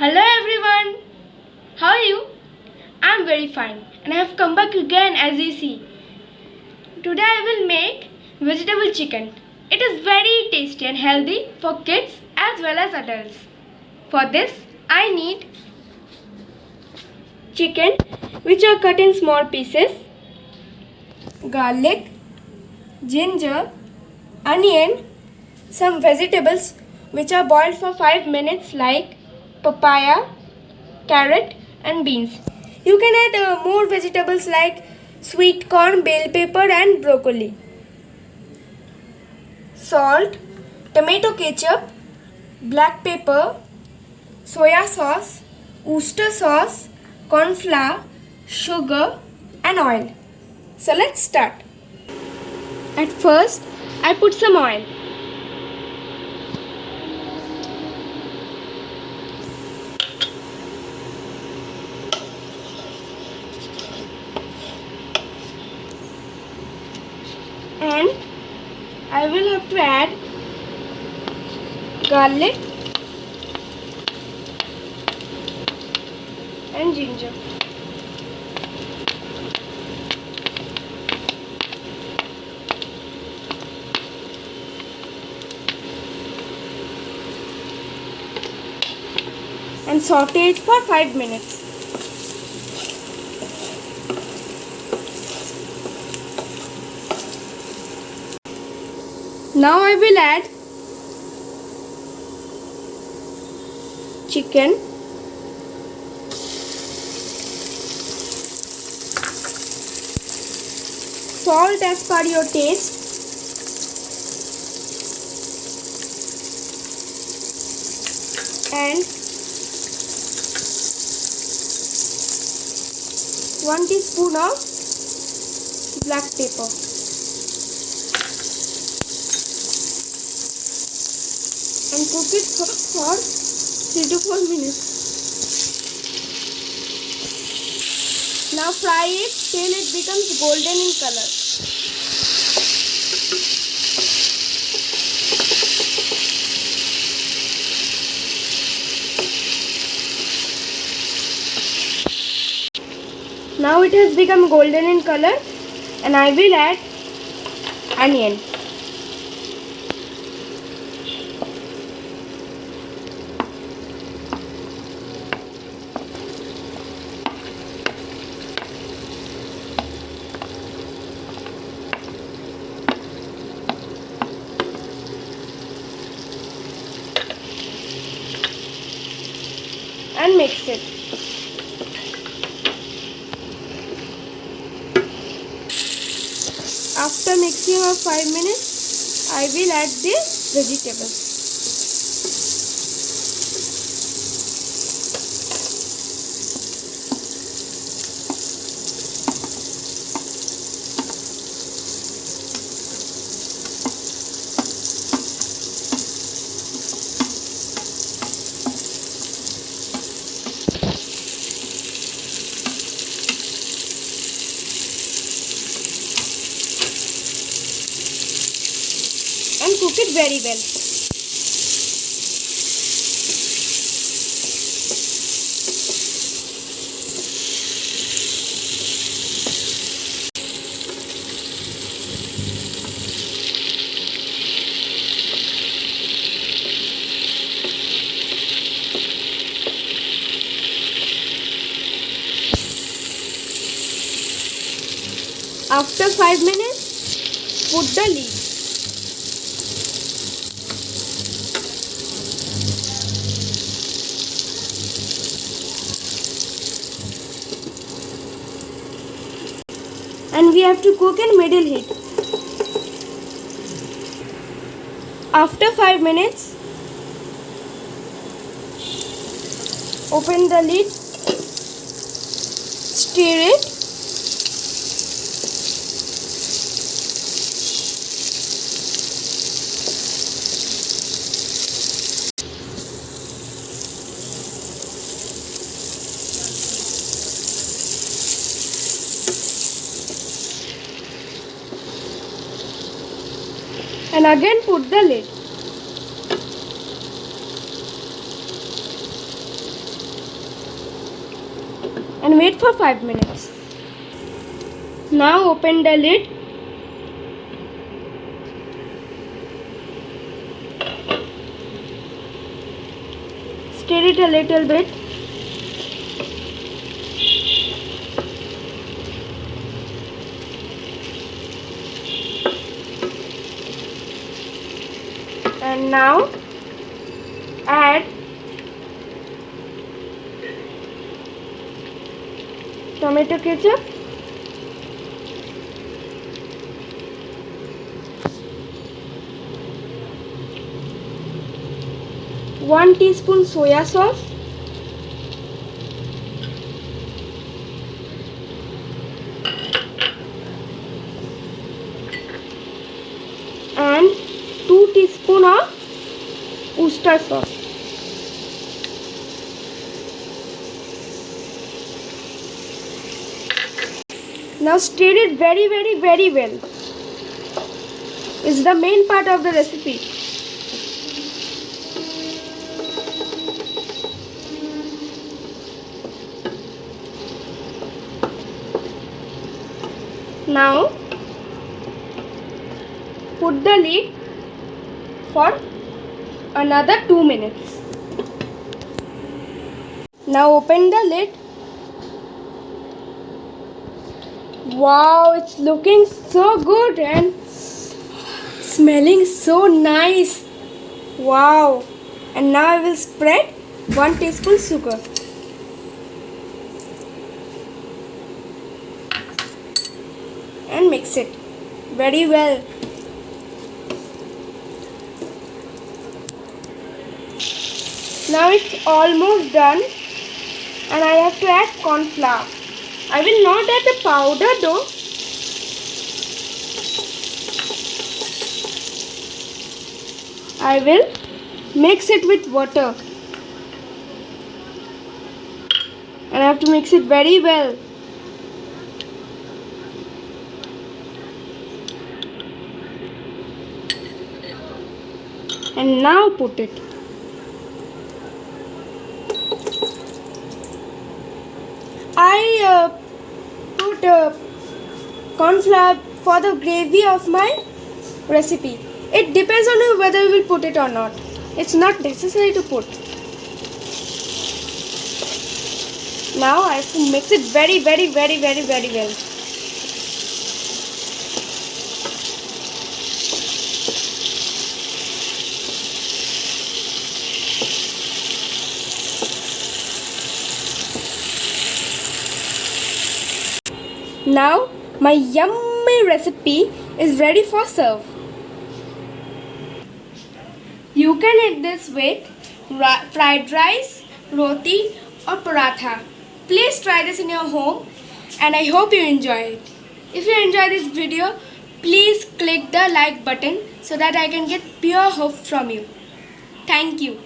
Hello everyone, how are you? I'm very fine and I have come back again as you see. Today I will make vegetable chicken. It is very tasty and healthy for kids as well as adults. For this I need chicken which are cut in small pieces, garlic, ginger, onion, some vegetables which are boiled for 5 minutes like papaya, carrot and beans. You can add more vegetables like sweet corn, bell pepper and broccoli. Salt, tomato ketchup, black pepper, soya sauce, oyster sauce, corn flour, sugar and oil. So let's start. At first, I put some oil. And I will have to add garlic and ginger. And saute it for 5 minutes. Now I will add chicken, salt as per your taste, and 1 teaspoon of black pepper. And cook it for 3 to 4 minutes. Now fry it till it becomes golden in color. Now it has become golden in color and I will add onion. And mix it. After mixing for 5 minutes, I will add the vegetables. And cook it very well. After 5 minutes, put the lid. And we have to cook in middle heat. After 5 minutes, open the lid, stir it, and again put the lid. and wait for 5 minutes. Now open the lid. Stir it a little bit. And now add tomato ketchup, one teaspoon soya sauce, and 2 teaspoons of oyster sauce. Now stir it very well. It's the main part of the recipe. Now put the lid for another 2 minutes. Now open the lid. Wow, it's looking so good and smelling so nice. Wow. And now I will spread 1 teaspoon sugar. And mix it very well. Now it's almost done and I have to add corn flour. I will not add the powder though. I will mix it with water. And I have to mix it very well. And now put it. I put corn flour for the gravy of my recipe. It depends on you whether you will put it or not. It's not necessary to put. Now I have to mix it very well. Now my yummy recipe is ready for serve. You can eat this with fried rice, roti or paratha. Please try this in your home and I hope you enjoy it. If you enjoy this video, please click the like button so that I can get pure hope from you. Thank you.